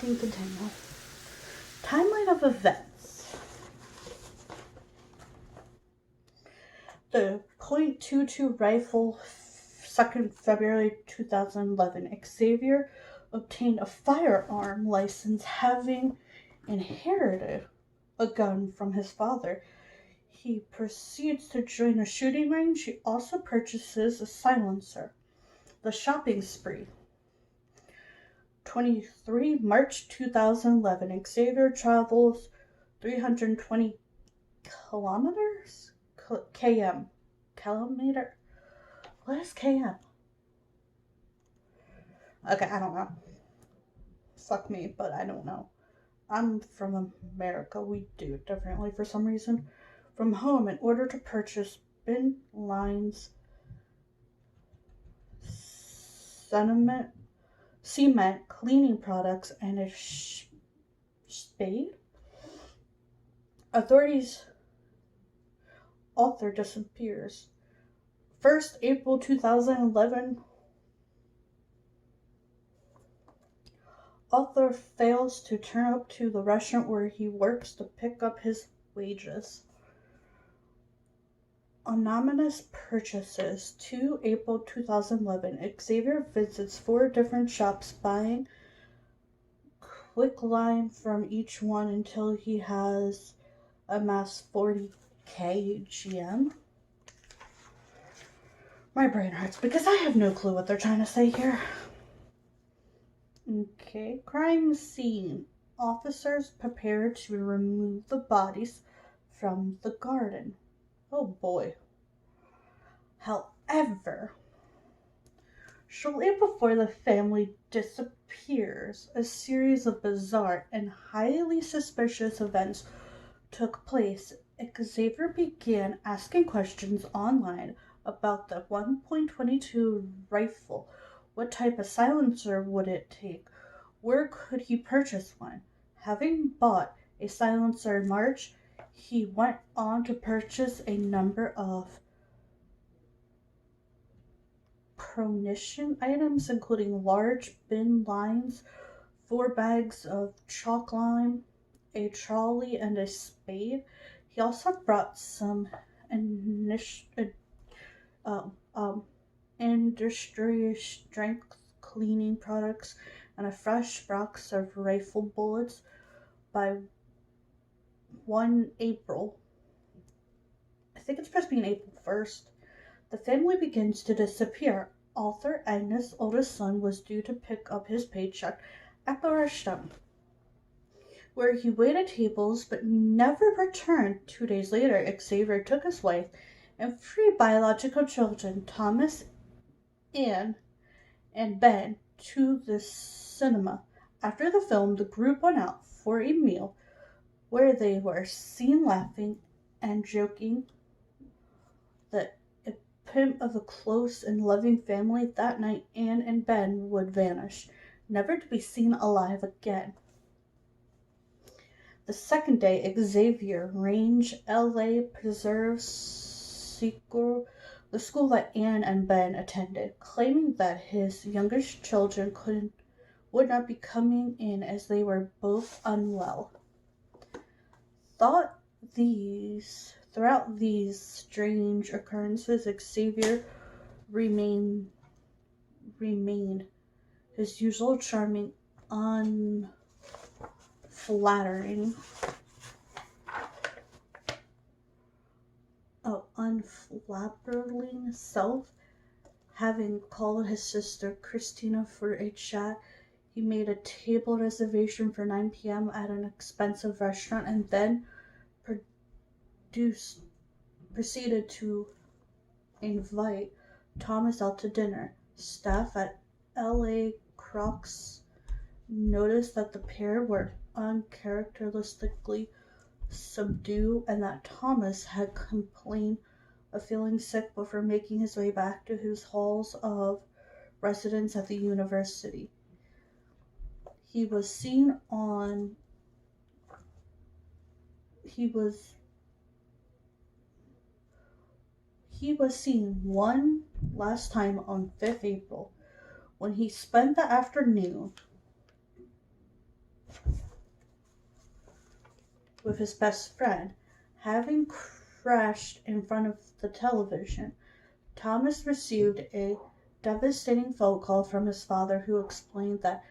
can continue. Timeline of events. The .22 rifle, 2nd February 2011. Xavier obtained a firearm license having inherited a gun from his father. He proceeds to join a shooting range. He also purchases a silencer. The shopping spree. 23 March 2011. Xavier travels 320 kilometers? km. Kilometer? What is km? Okay, I don't know. Fuck me, but I don't know. I'm from America. We do it differently for some reason. From home in order to purchase bin lines, cement, cleaning products, and a spade. Authorities. Author disappears. 1st April 2011. Author fails to turn up to the restaurant where he works to pick up his wages. Anonymous purchases. 2 April 2011. Xavier visits 4 different shops buying quicklime from each one until he has amassed 40k GM. My brain hurts because I have no clue what they're trying to say here. Okay, crime scene. Officers prepare to remove the bodies from the garden. Oh boy. However, shortly before the family disappears, a series of bizarre and highly suspicious events took place. Xavier began asking questions online about the 1.22 rifle. What type of silencer would it take? Where could he purchase one? Having bought a silencer in March, he went on to purchase a number of pronition items, including large bin lines, 4 bags of chalk lime, a trolley, and a spade. He also brought some industry strength cleaning products and a fresh box of rifle bullets. By 1 April, I think it's supposed to be on April 1st, the family begins to disappear. Author Agnes' oldest son was due to pick up his paycheck at the restaurant, where he waited tables but never returned. 2 days later, Xavier took his wife and 3 biological children, Thomas, Anne, and Ben, to the cinema. After the film, the group went out for a meal where they were seen laughing and joking. The epitome of a close and loving family. That night, Anne and Ben would vanish, never to be seen alive again. The second day, Xavier Range, LA preserves the school that Anne and Ben attended, claiming that his youngest children would not be coming in as they were both unwell. Throughout these strange occurrences, Xavier remained his usual charming, unflattering self. Having called his sister Christina for a chat, he made a table reservation for 9 p.m. at an expensive restaurant and then proceeded to invite Thomas out to dinner. Staff at LA Crocs noticed that the pair were uncharacteristically subdued and that Thomas had complained of feeling sick before making his way back to his halls of residence at the university. He was seen one last time on 5th April when he spent the afternoon with his best friend. Having crashed in front of the television, Thomas received a devastating phone call from his father, who explained that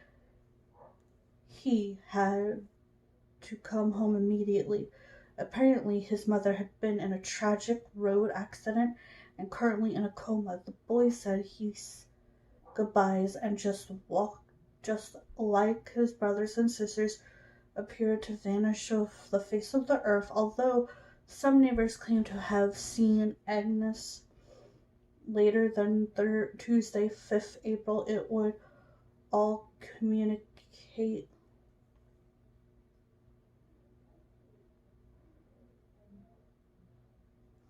he had to come home immediately. Apparently, his mother had been in a tragic road accident and currently in a coma. The boy said his goodbyes and just walked, just like his brothers and sisters appeared to vanish off the face of the earth. Although some neighbors claim to have seen Agnes later than Tuesday, 5th April, it would all communicate.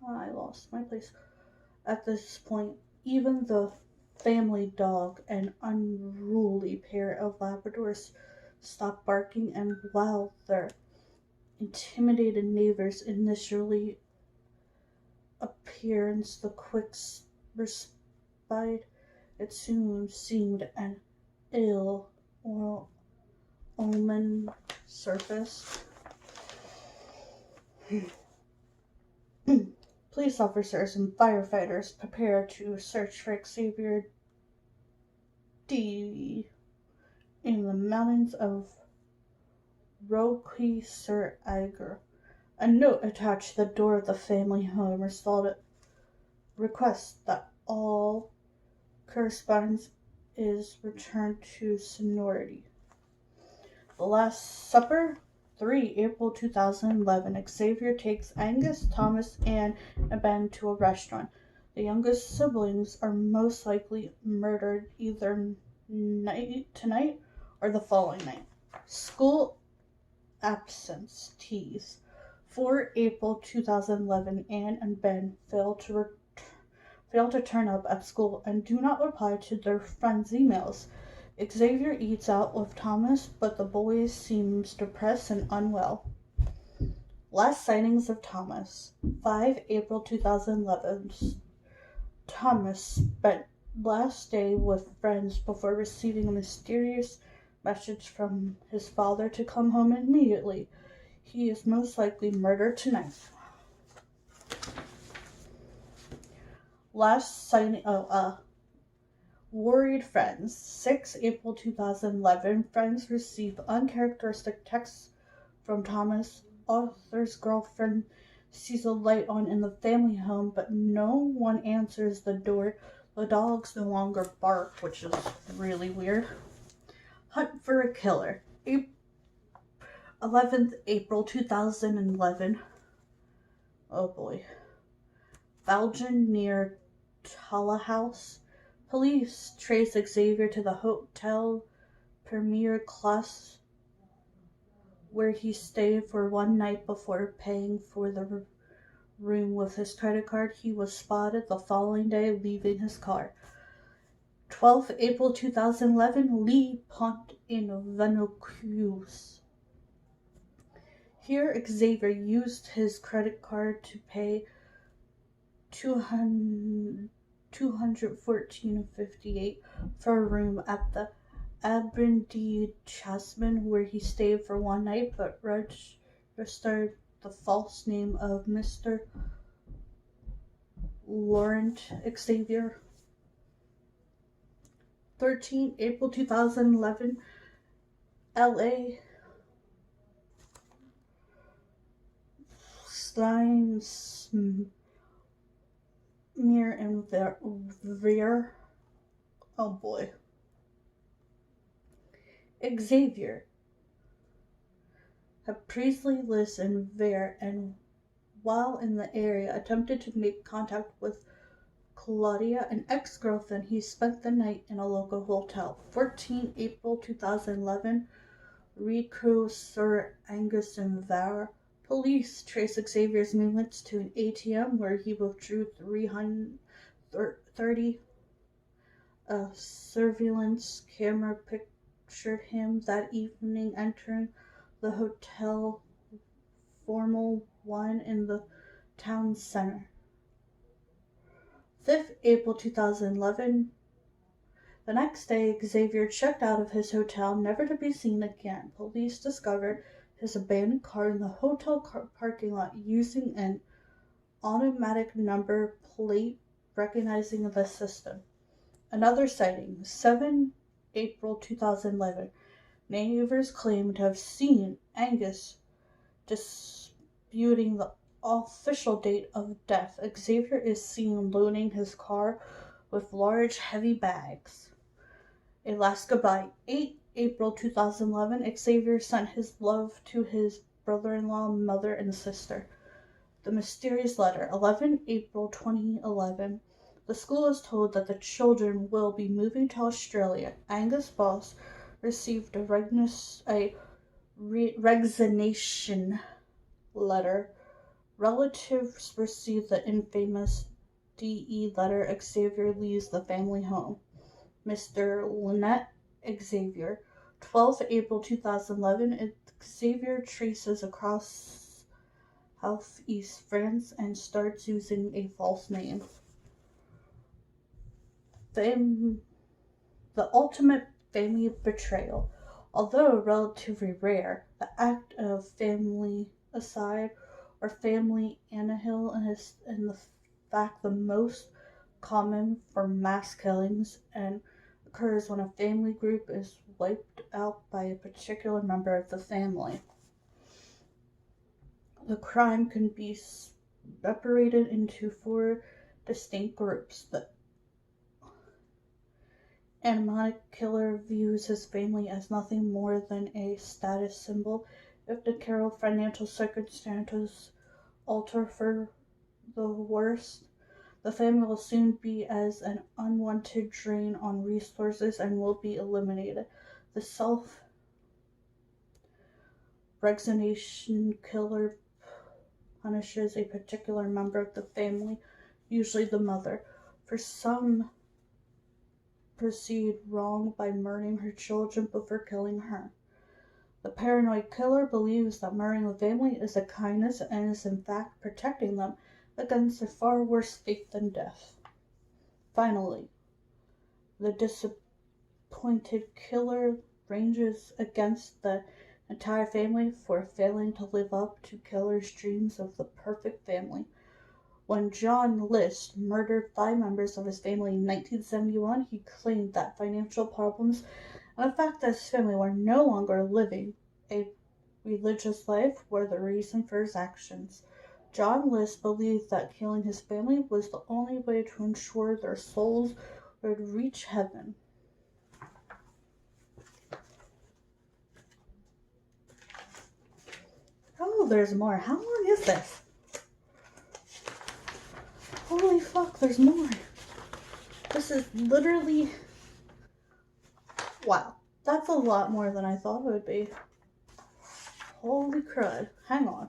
I lost my place. At this point, even the family dog, an unruly pair of Labradors, stopped barking, and while their intimidated neighbors initially appearance the quick respite, it soon seemed an ill omen surfaced. Police officers and firefighters prepared to search for Xavier D. in the mountains of Roquy-sur-Ager. A note attached to the door of the family home requests that all correspondence is returned to sonority. The Last Supper, 3 April 2011. Xavier takes Angus, Thomas, Anne, and Ben to a restaurant. The youngest siblings are most likely murdered either tonight or the following night. School absence tease. 4 April 2011. Anne and Ben fail to turn up at school and do not reply to their friends' emails. Xavier eats out with Thomas, but the boy seems depressed and unwell. Last sightings of Thomas. 5 April 2011. Thomas spent last day with friends before receiving a mysterious message from his father to come home immediately. He is most likely murdered tonight. Last sighting, worried friends. 6 April 2011. Friends receive uncharacteristic texts from Thomas. Arthur's girlfriend sees a light on in the family home, but no one answers the door. The dogs no longer bark, which is really weird. Hunt for a killer. 11th April 2011. Oh boy. Belgium near House. Police trace Xavier to the Hotel Premier Class, where he stayed for one night before paying for the room with his credit card. He was spotted the following day leaving his car. 12th April 2011. Lee Pont in Vaucluse. Here, Xavier used his credit card to pay $214.58 for a room at the Aberdeen Jasmine, where he stayed for one night, but registered the false name of Mr. Laurent Xavier. 13 April 2011. LA. Steinsmere and Veer. Oh boy. Xavier had previously lived in Veer, and while in the area attempted to make contact with Claudia, an ex-girlfriend. He spent the night in a local hotel. 14 April 2011. Rico Sir Angus and Var. Police trace Xavier's movements to an ATM where he withdrew $330. A surveillance camera pictured him that evening entering the Hotel Formal 1 in the town center. 5th April 2011. The next day, Xavier checked out of his hotel, never to be seen again. Police discovered his abandoned car in the hotel parking lot using an automatic number plate recognizing the system. Another sighting, 7 April 2011. Neighbors claim to have seen Angus disputing the official date of death. Xavier is seen loading his car with large, heavy bags. A last goodbye. 8 April 2011. Xavier sent his love to his brother-in-law, mother, and sister. The mysterious letter. 11 April 2011. The school is told that the children will be moving to Australia. Angus' boss received a resignation letter. Relatives received the infamous DE letter. Xavier leaves the family home. Mr. Lynette Xavier. 12 April 2011. Xavier traces across southeast France and starts using a false name. The ultimate family betrayal. Although relatively rare, the act of family aside or family annihil is in the fact the most common for mass killings and occurs when a family group is wiped out by a particular member of the family. The crime can be separated into 4 distinct groups. The animatic killer views his family as nothing more than a status symbol. If the Carol financial circumstances alter for the worst, the family will soon be as an unwanted drain on resources and will be eliminated. The self-resignation killer punishes a particular member of the family, usually the mother. For some, proceed wrong by murdering her children before killing her. The paranoid killer believes that murdering the family is a kindness and is in fact protecting them against a far worse fate than death. Finally, the disappointed killer ranges against the entire family for failing to live up to killer's dreams of the perfect family. When John List murdered 5 members of his family in 1971, he claimed that financial problems and the fact that his family were no longer living a religious life were the reason for his actions. John List believed that killing his family was the only way to ensure their souls would reach heaven. Oh, there's more. How long is this? Holy fuck, there's more. This is literally... Wow. That's a lot more than I thought it would be. Holy crud. Hang on.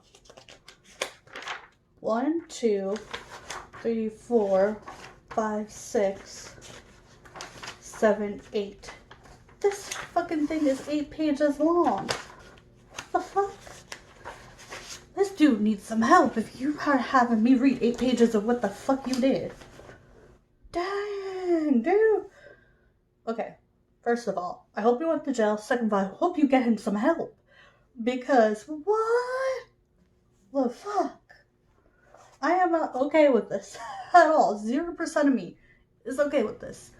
1, 2, 3, 4, 5, 6, 7, 8. This fucking thing is 8 pages long. What the fuck? This dude needs some help if you are having me read 8 pages of what the fuck you did. Dang, dude. Okay, first of all, I hope you went to jail. Second of all, I hope you get him some help. Because, what the fuck? I am not okay with this at all. 0% of me is okay with this.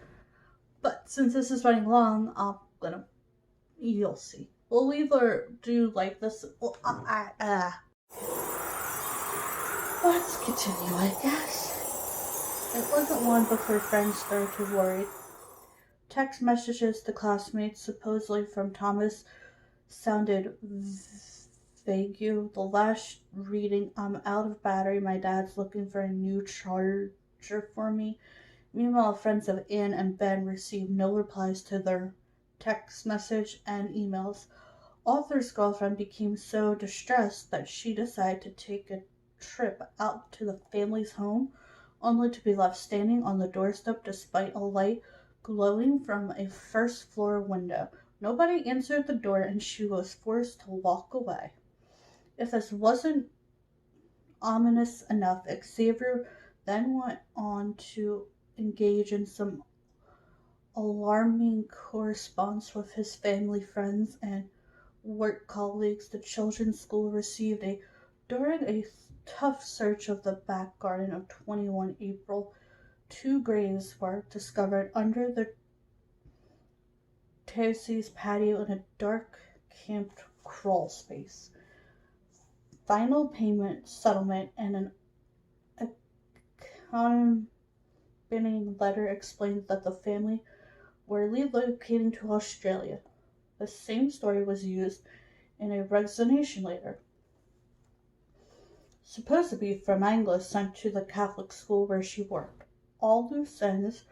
But since this is running long, you'll see. We'll either do like this. Let's continue, I guess. It wasn't long before friends started to worry. Text messages to classmates, supposedly from Thomas, sounded vague. The last reading, I'm out of battery. My dad's looking for a new charger for me. Meanwhile, friends of Anne and Ben received no replies to their text message and emails. Arthur's girlfriend became so distressed that she decided to take a trip out to the family's home, only to be left standing on the doorstep despite a light glowing from a first-floor window. Nobody answered the door, and she was forced to walk away. If this wasn't ominous enough, Xavier then went on to engage in some alarming correspondence with his family, friends, and work colleagues, the children's school received during a tough search of the back garden of 21 April, two graves were discovered under the terrace's patio in a dark camped crawl space. Final payment settlement and an accompanying letter explained that the family were relocating to Australia. The same story was used in a resignation letter, supposed to be from Angus, sent to the Catholic school where she worked. All loose ends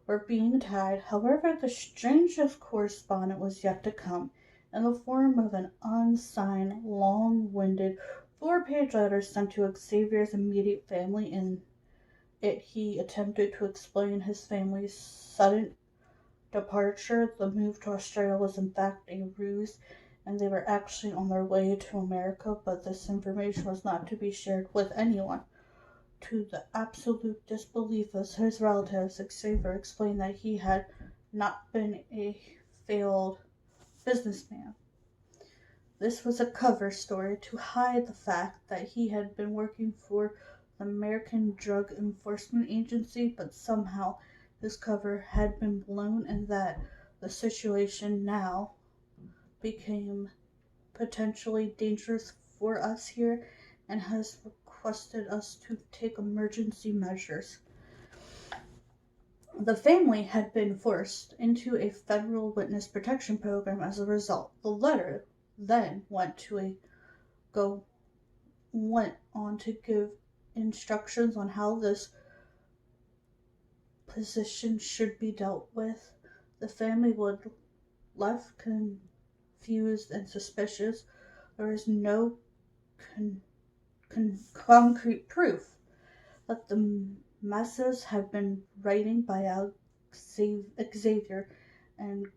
were being tied. However, the strangest correspondence was yet to come, in the form of an unsigned, long-winded, four-page letter sent to Xavier's immediate family. In it, he attempted to explain his family's sudden departure. The move to Australia was in fact a ruse, and they were actually on their way to America, but this information was not to be shared with anyone. To the absolute disbelief of his relatives, Xavier explained that he had not been a failed businessman. This was a cover story to hide the fact that he had been working for the American Drug Enforcement Agency, but somehow his cover had been blown and that the situation now became potentially dangerous for us here and has requested us to take emergency measures. The family had been forced into a federal witness protection program as a result. The letter then went on to give instructions on how this position should be dealt with. The family would left confused and suspicious. There is no concrete proof that the messages had been written by Xavier, and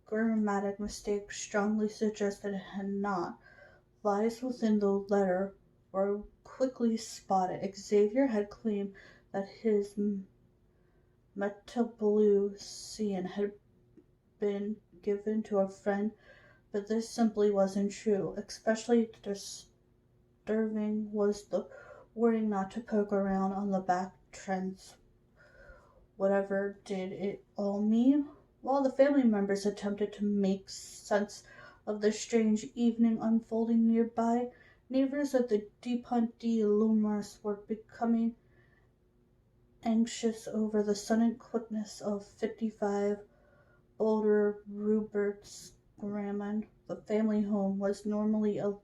grammatic mistakes strongly suggest that it had not. Lies within the letter were quickly spotted. Xavier had claimed that his Metablucian had been given to a friend, but this simply wasn't true. Especially disturbing was the warning not to poke around on the back trends. Whatever did it all mean? While the family members attempted to make sense of the strange evening unfolding nearby, neighbors of the Depont de Lumars were becoming anxious over the sudden quickness of 55 older Rupert's Grammon. The family home was normally a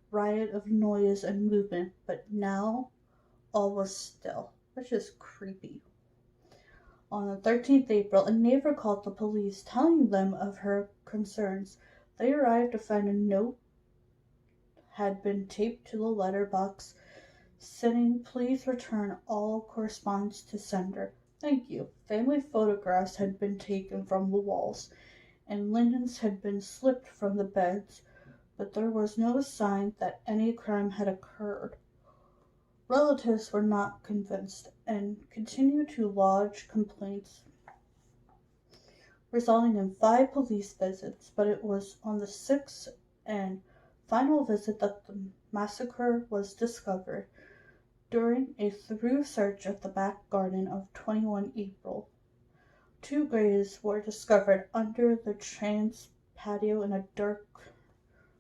riot of noise and movement, but now all was still, which is creepy. On the 13th April, a neighbor called the police, telling them of her concerns. They arrived to find a note had been taped to the letterbox, saying, "Please return all correspondence to sender. Thank you." Family photographs had been taken from the walls, and linens had been slipped from the beds, but there was no sign that any crime had occurred. Relatives were not convinced and continued to lodge complaints, resulting in 5 police visits, but it was on the 6th and final visit that the massacre was discovered. During a thorough search of the back garden of 21 April, 2 graves were discovered under the trans patio in a dark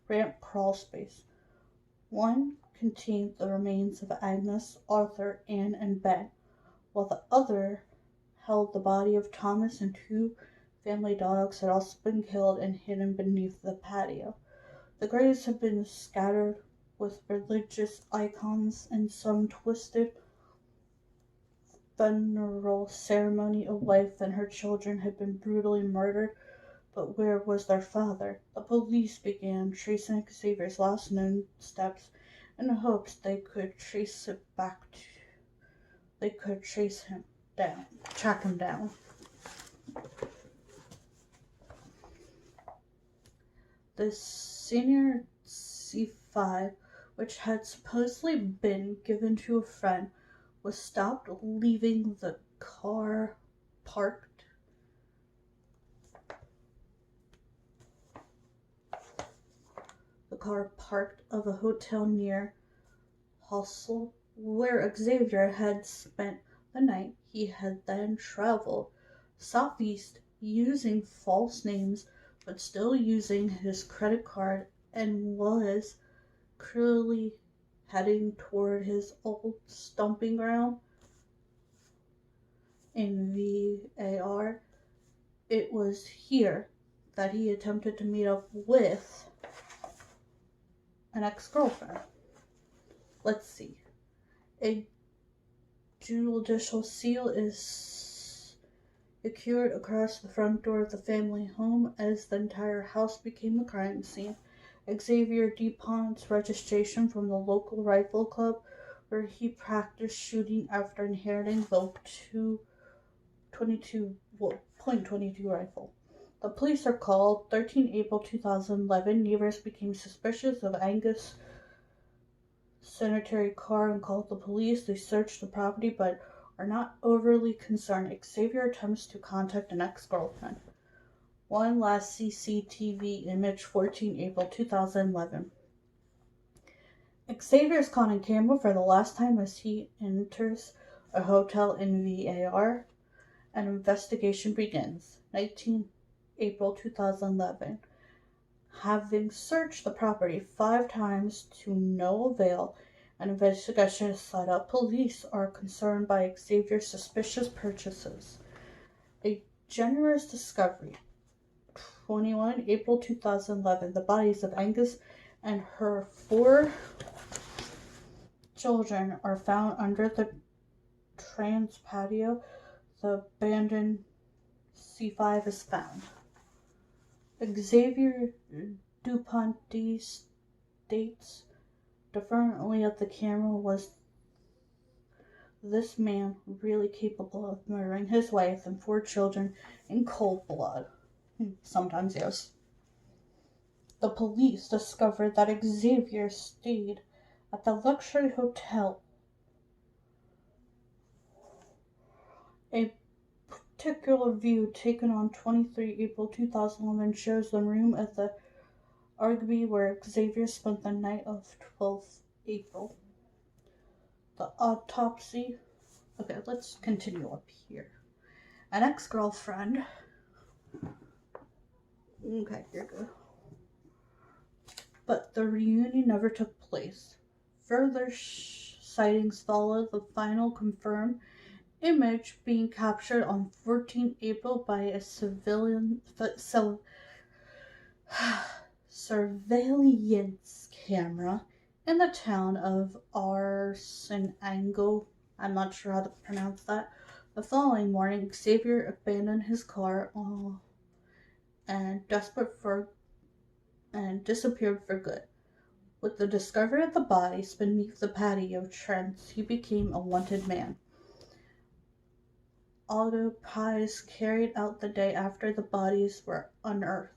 ramp crawl space. One contained the remains of Agnes, Arthur, Anne, and Ben, while the other held the body of Thomas, and 2 family dogs had also been killed and hidden beneath the patio. The graves had been scattered with religious icons and some twisted funeral ceremony. A wife and her children had been brutally murdered, but where was their father? The police began tracing Xavier's last known steps in the hopes they could trace him down, track him down. The senior C5, which had supposedly been given to a friend, was stopped leaving the car parked car parked of a hotel near Hostel, where Xavier had spent the night. He had then traveled southeast using false names but still using his credit card and was clearly heading toward his old stomping ground in VAR. It was here that he attempted to meet up with an ex-girlfriend. Let's see. A judicial seal is secured across the front door of the family home as the entire house became a crime scene. Xavier DuPont's registration from the local rifle club where he practiced shooting after inheriting the 22.22 rifle. The police are called. 13 April 2011. Neighbors became suspicious of Angus' sanitary car and called the police. They searched the property but are not overly concerned. Xavier attempts to contact an ex-girlfriend. One last CCTV image, 14 April 2011. Xavier is caught on camera for the last time as he enters a hotel in VAR. An investigation begins. 19 April 2011. Having searched the property 5 times to no avail, an investigation is set up. Police are concerned by Xavier's suspicious purchases. A generous discovery. 21 April 2011. The bodies of Angus and her 4 children are found under the trans patio. The abandoned C5 is found. Xavier DuPont states differently at the camera. Was this man really capable of murdering his wife and 4 children in cold blood? Sometimes yes. The police discovered that Xavier stayed at the luxury hotel. A particular view taken on 23 April 2011 shows the room at the Argby where Xavier spent the night of 12th April. The autopsy. Okay, let's continue up here. An ex-girlfriend. Okay, you're good. But the reunion never took place. Further sightings followed, the final confirmed image being captured on 14 April by a surveillance camera in the town of Arsenango. I'm not sure how to pronounce that. The following morning, Xavier abandoned his car and disappeared for good. With the discovery of the bodies beneath the patio fence, he became a wanted man. Autopsies carried out the day after the bodies were unearthed,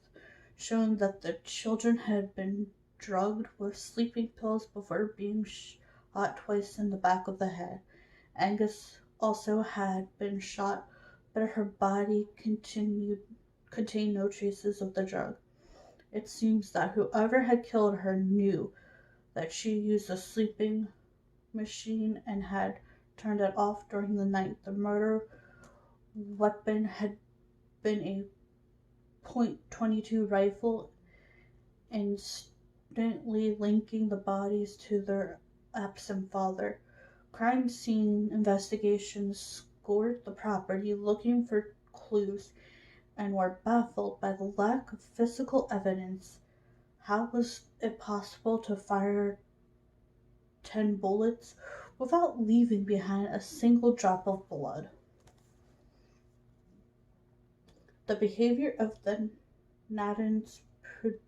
showing that the children had been drugged with sleeping pills before being shot twice in the back of the head. Angus also had been shot, but her body contained no traces of the drug. It seems that whoever had killed her knew that she used a sleeping machine and had turned it off during the night. The murder weapon had been a .22 rifle, instantly linking the bodies to their absent father. Crime scene investigations scoured the property looking for clues and were baffled by the lack of physical evidence. How was it possible to fire 10 bullets without leaving behind a single drop of blood? The behavior of the Nathan's producers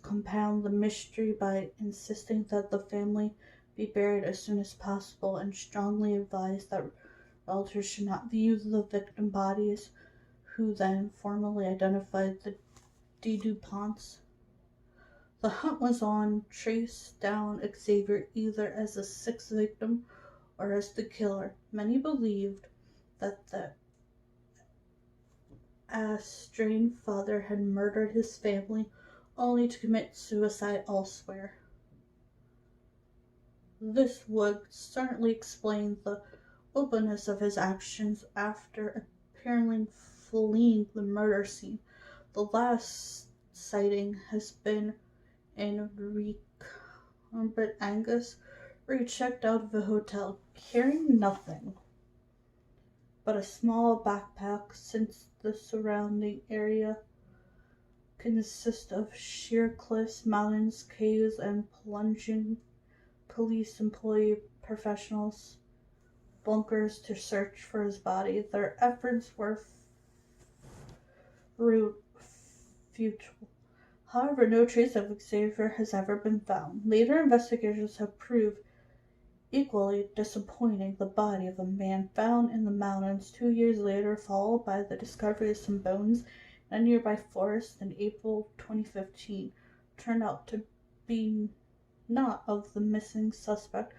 compound the mystery by insisting that the family be buried as soon as possible and strongly advised that relatives should not view the victim bodies, who then formally identified the DuPonts. The hunt was on, traced down Xavier either as the 6th victim or as the killer. Many believed that the estranged father had murdered his family only to commit suicide elsewhere. This would certainly explain the openness of his actions after apparently fleeing the murder scene. The last sighting has been in Recumbent Angus, where he checked out of a hotel carrying nothing but a small backpack, since the surrounding area consists of sheer cliffs, mountains, caves, and plunging police employee professionals bunkers to search for his body. Their efforts were futile. However, no trace of Xavier has ever been found. Later investigations have proved equally disappointing. The body of a man found in the mountains 2 years later, followed by the discovery of some bones in a nearby forest in April 2015, turned out to be not of the missing suspect,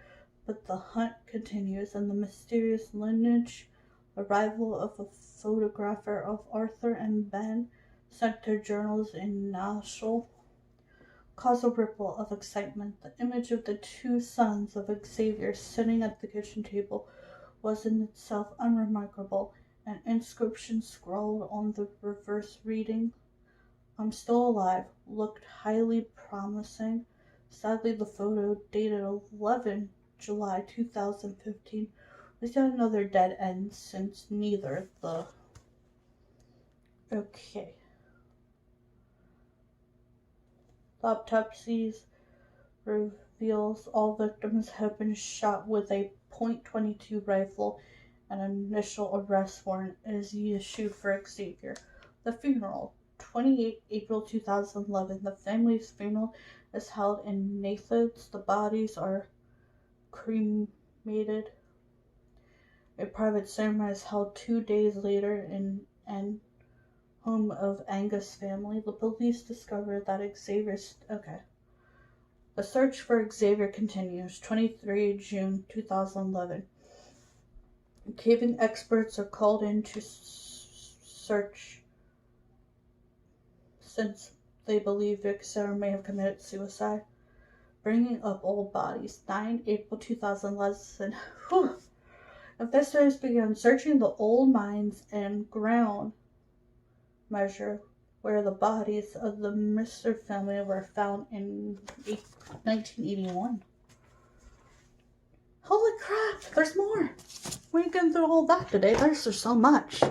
but the hunt continues, and the mysterious lineage arrival of a photographer of Arthur and Ben sent to journals in Nashville caused a ripple of excitement. The image of the two sons of Xavier sitting at the kitchen table was in itself unremarkable. An inscription scrawled on the reverse reading, "I'm still alive," looked highly promising. Sadly, the photo, dated 11 July 2015, was yet another dead end, since neither the autopsies reveals all victims have been shot with a .22 rifle. An initial arrest warrant is issued for Xavier. The funeral, 28 April 2011. The family's funeral is held in Nathan's. The bodies are cremated. A private ceremony is held 2 days later in an home of Angus' family. The police discovered that The search for Xavier continues. 23 June 2011. Caving experts are called in to search, since they believe Xavier may have committed suicide. Bringing up old bodies. 9 April 2011. Investigators began searching the old mines and ground measure where the bodies of the Mr. family were found in 1981. Holy crap, there's more! We're getting through all that today. There's so much.